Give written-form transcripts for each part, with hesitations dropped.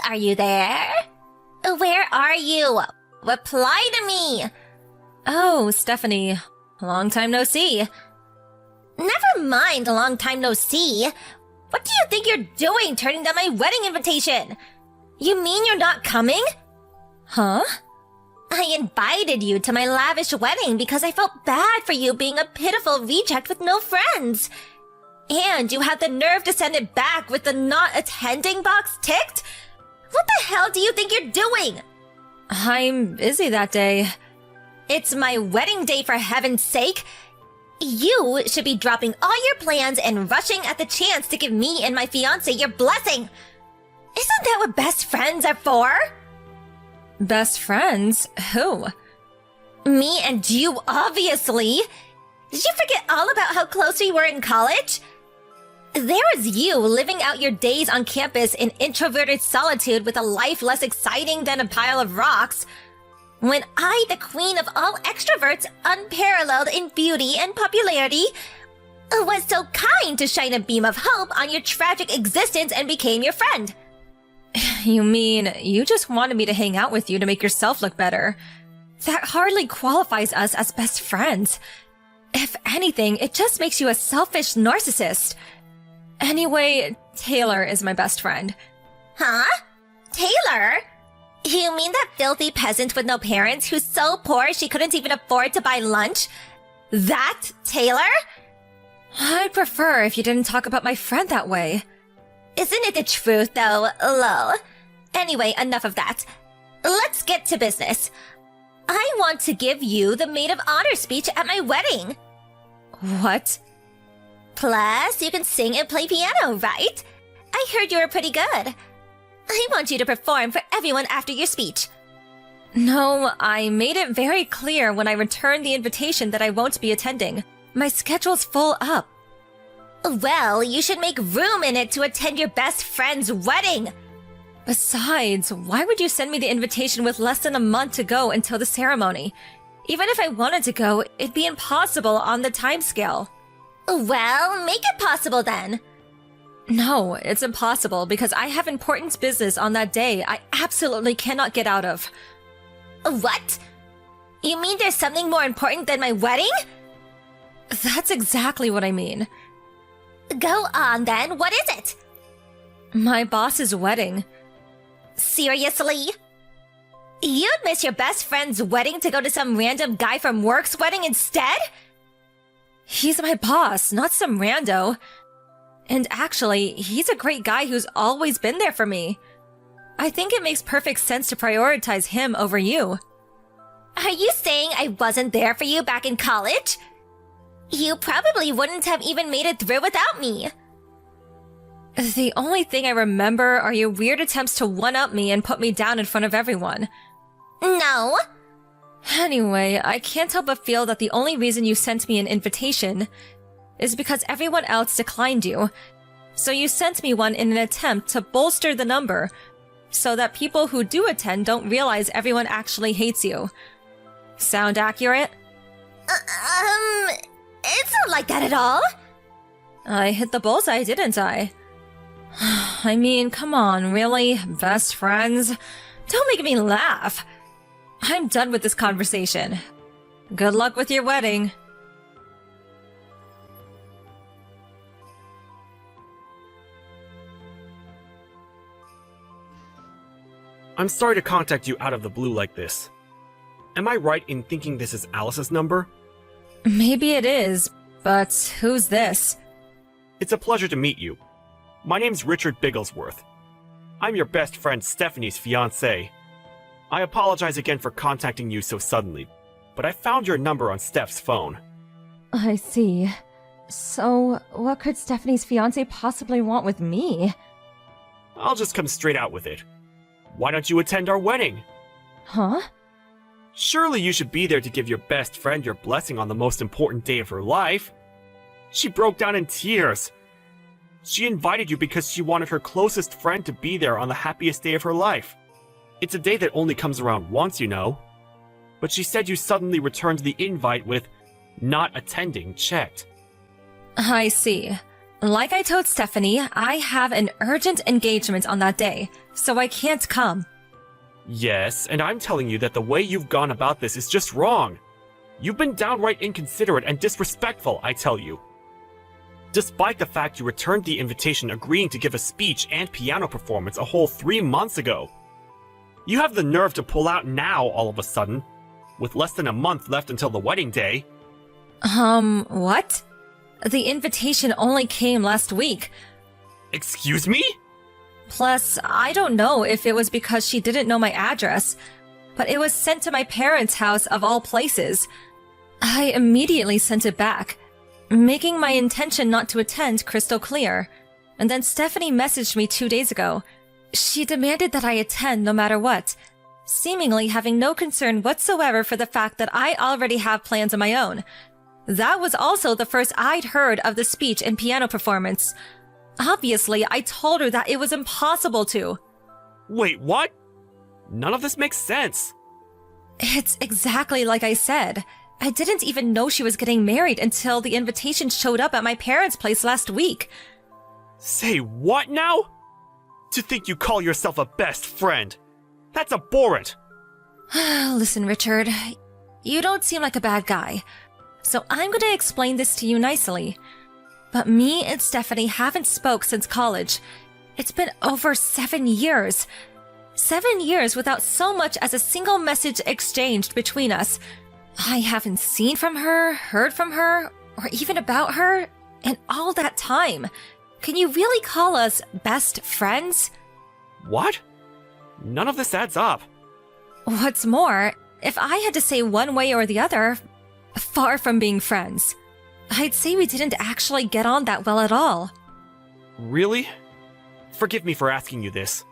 are you there? Where are you? Reply to me! Oh, Stephanie. Long time no see. Never mind a long time no see. What do you think you're doing turning down my wedding invitation? You mean you're not coming? Huh? I invited you to my lavish wedding because I felt bad for you being a pitiful reject with no friends. And you had the nerve to send it back with the not attending box ticked? What the hell do you think you're doing? I'm busy that day. It's my wedding day, for heaven's sake. You should be dropping all your plans and rushing at the chance to give me and my fiancé your blessing. Isn't that what best friends are for? Best friends? Who? Me and you, obviously. Did you forget all about how close we were in college? There was you living out your days on campus in introverted solitude with a life less exciting than a pile of rocks. When I, the queen of all extroverts, unparalleled in beauty and popularity, was so kind to shine a beam of hope on your tragic existence and became your friend. You mean you just wanted me to hang out with you to make yourself look better? That hardly qualifies us as best friends. If anything, it just makes you a selfish narcissist. Anyway, Taylor is my best friend. Huh? Taylor? You mean that filthy peasant with no parents who's so poor she couldn't even afford to buy lunch? That Taylor? I'd prefer if you didn't talk about my friend that way. Isn't it the truth, though, lol? Anyway, enough of that. Let's get to business. I want to give you the maid of honor speech at my wedding. What? Plus, you can sing and play piano, right? I heard you were pretty good. I want you to perform for everyone after your speech. No, I made it very clear when I returned the invitation that I won't be attending. My schedule's full up. Well, you should make room in it to attend your best friend's wedding. Besides, why would you send me the invitation with less than a month to go until the ceremony? Even if I wanted to go, it'd be impossible on the timescale. Well, make it possible then. No, it's impossible because I have important business on that day I absolutely cannot get out of. What? You mean there's something more important than my wedding? That's exactly what I mean. Go on then, what is it? My boss's wedding. Seriously? You'd miss your best friend's wedding to go to some random guy from work's wedding instead? He's my boss, not some rando. And actually, he's a great guy who's always been there for me. I think it makes perfect sense to prioritize him over you. Are you saying I wasn't there for you back in college? You probably wouldn't have even made it through without me. The only thing I remember are your weird attempts to one-up me and put me down in front of everyone. No. Anyway, I can't help but feel that the only reason you sent me an invitation is because everyone else declined you. So you sent me one in an attempt to bolster the number, so that people who do attend don't realize everyone actually hates you. Sound accurate? It's not like that at all. I hit the bullseye, didn't I? I mean, come on, really? Best friends? Don't make me laugh. I'm done with this conversation. Good luck with your wedding. I'm sorry to contact you out of the blue like this. Am I right in thinking this is Alice's number? Maybe it is, but who's this? It's a pleasure to meet you. My name's Richard Bigglesworth. I'm your best friend Stephanie's fiancé. I apologize again for contacting you so suddenly, but I found your number on Steph's phone. I see. So, what could Stephanie's fiancé possibly want with me? I'll just come straight out with it. Why don't you attend our wedding? Huh? Surely you should be there to give your best friend your blessing on the most important day of her life. She broke down in tears. She invited you because she wanted her closest friend to be there on the happiest day of her life. It's a day that only comes around once, you know. But she said you suddenly returned the invite with not attending checked. I see. Like I told Stephanie, I have an urgent engagement on that day, so I can't come. Yes, and I'm telling you that the way you've gone about this is just wrong. You've been downright inconsiderate and disrespectful, I tell you. Despite the fact you returned the invitation agreeing to give a speech and piano performance a whole 3 months ago. You have the nerve to pull out now all of a sudden, with less than a month left until the wedding day. What? The invitation only came last week. Excuse me? Plus, I don't know if it was because she didn't know my address, but it was sent to my parents' house of all places. I immediately sent it back, making my intention not to attend crystal clear. And then Stephanie messaged me 2 days ago. She demanded that I attend no matter what, seemingly having no concern whatsoever for the fact that I already have plans of my own. That was also the first I'd heard of the speech and piano performance. Obviously, I told her that it was impossible to. Wait, what? None of this makes sense. It's exactly like I said. I didn't even know she was getting married until the invitation showed up at my parents' place last week. Say what now? To think you call yourself a best friend. That's abhorrent. Listen, Richard, you don't seem like a bad guy, so I'm going to explain this to you nicely. But me and Stephanie haven't spoke since college. It's been over 7 years. 7 years without so much as a single message exchanged between us. I haven't seen from her, heard from her, or even about her in all that time. Can you really call us best friends? What? None of this adds up. What's more, if I had to say one way or the other, far from being friends, I'd say we didn't actually get on that well at all. Really? Forgive me for asking you this,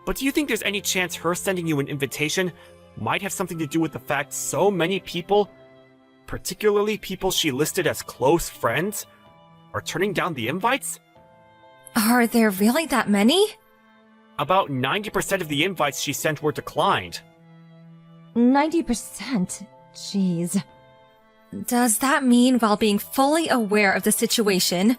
but do you think there's any chance her sending you an invitation might have something to do with the fact so many people, particularly people she listed as close friends, are turning down the invites? Are there really that many? About 90% of the invites she sent were declined. 90%? Jeez. Does that mean, while being fully aware of the situation,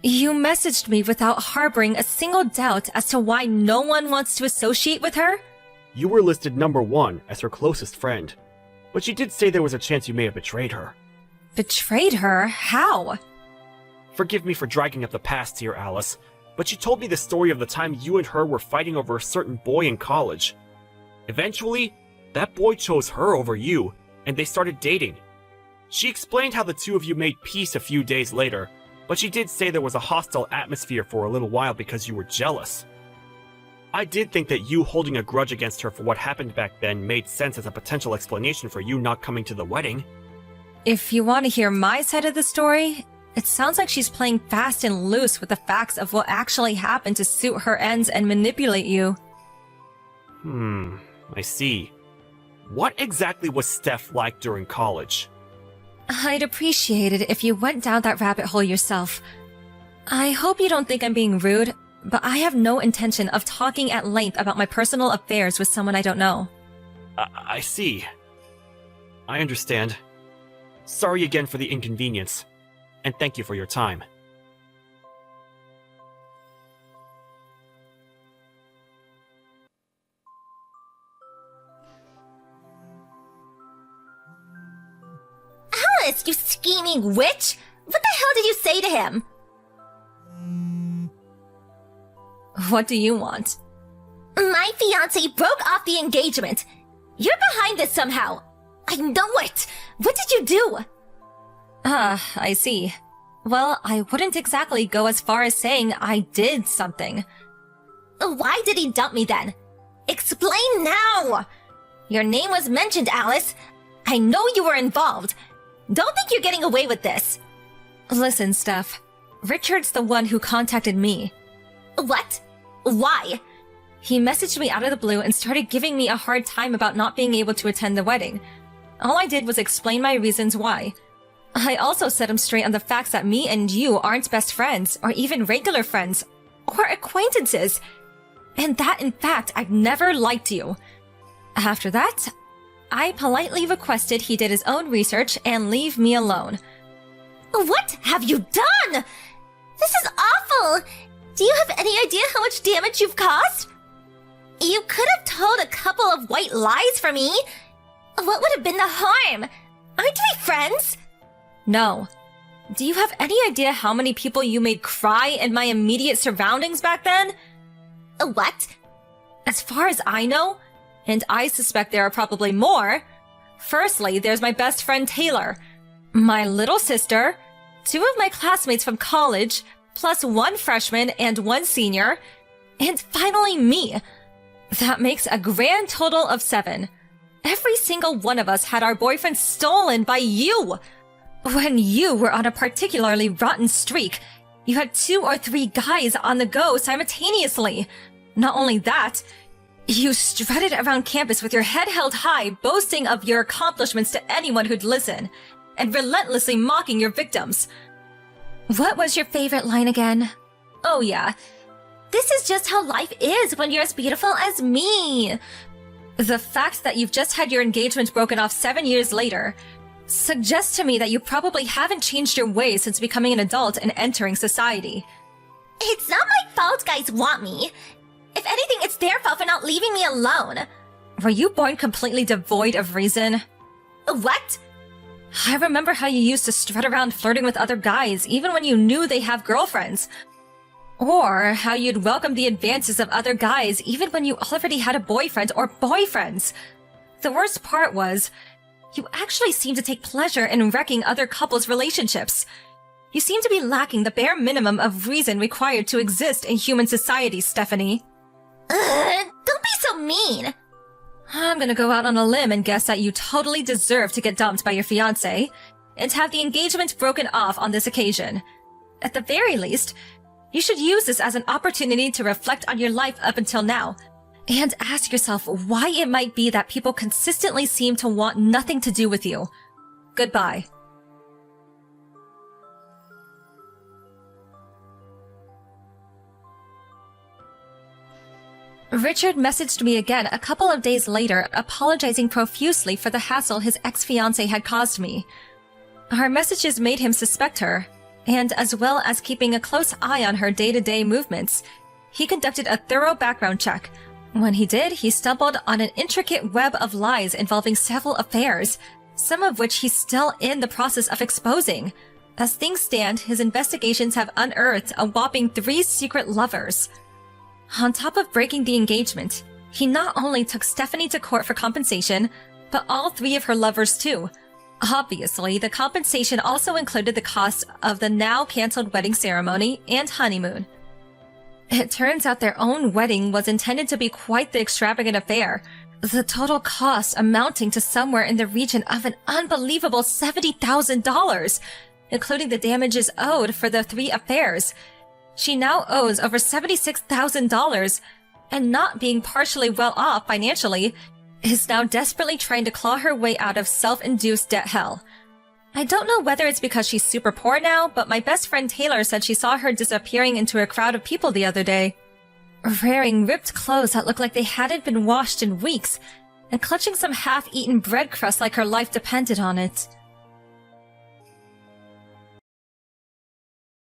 you messaged me without harboring a single doubt as to why no one wants to associate with her? You were listed number 1 as her closest friend, but she did say there was a chance you may have betrayed her. Betrayed her? How? Forgive me for dragging up the past here, Alice, but she told me the story of the time you and her were fighting over a certain boy in college. Eventually, that boy chose her over you, and they started dating. She explained how the two of you made peace a few days later, but she did say there was a hostile atmosphere for a little while because you were jealous. I did think that you holding a grudge against her for what happened back then made sense as a potential explanation for you not coming to the wedding. If you want to hear my side of the story, it sounds like she's playing fast and loose with the facts of what actually happened to suit her ends and manipulate you. I see. What exactly was Steph like during college? I'd appreciate it if you went down that rabbit hole yourself. I hope you don't think I'm being rude, but I have no intention of talking at length about my personal affairs with someone I don't know. I see. I understand. Sorry again for the inconvenience, and thank you for your time. Alice, you scheming witch! What the hell did you say to him? What do you want? My fiancé broke off the engagement. You're behind this somehow. I know it! What did you do? I see. Well, I wouldn't exactly go as far as saying I did something. Why did he dump me then? Explain now! Your name was mentioned, Alice. I know you were involved. Don't think you're getting away with this. Listen, Steph. Richard's the one who contacted me. What? Why? He messaged me out of the blue and started giving me a hard time about not being able to attend the wedding. All I did was explain my reasons why. I also set him straight on the facts that me and you aren't best friends, or even regular friends, or acquaintances, and that in fact I've never liked you. After that, I politely requested he did his own research and leave me alone. What have you done? This is awful! Do you have any idea how much damage you've caused? You could have told a couple of white lies for me. What would have been the harm? Aren't we friends? No. Do you have any idea how many people you made cry in my immediate surroundings back then? What? As far as I know, and I suspect there are probably more, firstly, there's my best friend Taylor, my little sister, 2 of my classmates from college, plus 1 freshman and 1 senior, and finally me. That makes a grand total of 7. Every single one of us had our boyfriends stolen by you. When you were on a particularly rotten streak, you had 2 or 3 guys on the go simultaneously. Not only that, you strutted around campus with your head held high, boasting of your accomplishments to anyone who'd listen, and relentlessly mocking your victims. What was your favorite line again? Oh yeah, This is just how life is when you're as beautiful as me. the fact that you've just had your engagement broken off 7 years later suggests to me that you probably haven't changed your ways since becoming an adult and entering society. It's not my fault guys want me. If anything, it's their fault for not leaving me alone. Were you born completely devoid of reason? What? I remember how you used to strut around flirting with other guys even when you knew they have girlfriends. Or how you'd welcome the advances of other guys even when you already had a boyfriend or boyfriends. The worst part was, you actually seem to take pleasure in wrecking other couples' relationships. You seem to be lacking the bare minimum of reason required to exist in human society, Stephanie. Don't be so mean. I'm gonna go out on a limb and guess that you totally deserve to get dumped by your fiancé and have the engagement broken off on this occasion. At the very least, you should use this as an opportunity to reflect on your life up until now and ask yourself why it might be that people consistently seem to want nothing to do with you. Goodbye. Richard messaged me again a couple of days later, apologizing profusely for the hassle his ex-fiancée had caused me. Our messages made him suspect her, and as well as keeping a close eye on her day-to-day movements, he conducted a thorough background check. When he did, he stumbled on an intricate web of lies involving several affairs, some of which he's still in the process of exposing. As things stand, his investigations have unearthed a whopping 3 secret lovers. On top of breaking the engagement, he not only took Stephanie to court for compensation, but all 3 of her lovers too. Obviously, the compensation also included the cost of the now cancelled wedding ceremony and honeymoon. It turns out their own wedding was intended to be quite the extravagant affair, the total cost amounting to somewhere in the region of an unbelievable $70,000, including the damages owed for the 3 affairs. She now owes over $76,000, and not being partially well off financially, is now desperately trying to claw her way out of self-induced debt hell. I don't know whether it's because she's super poor now, but my best friend Taylor said she saw her disappearing into a crowd of people the other day, wearing ripped clothes that looked like they hadn't been washed in weeks, and clutching some half-eaten bread crust like her life depended on it.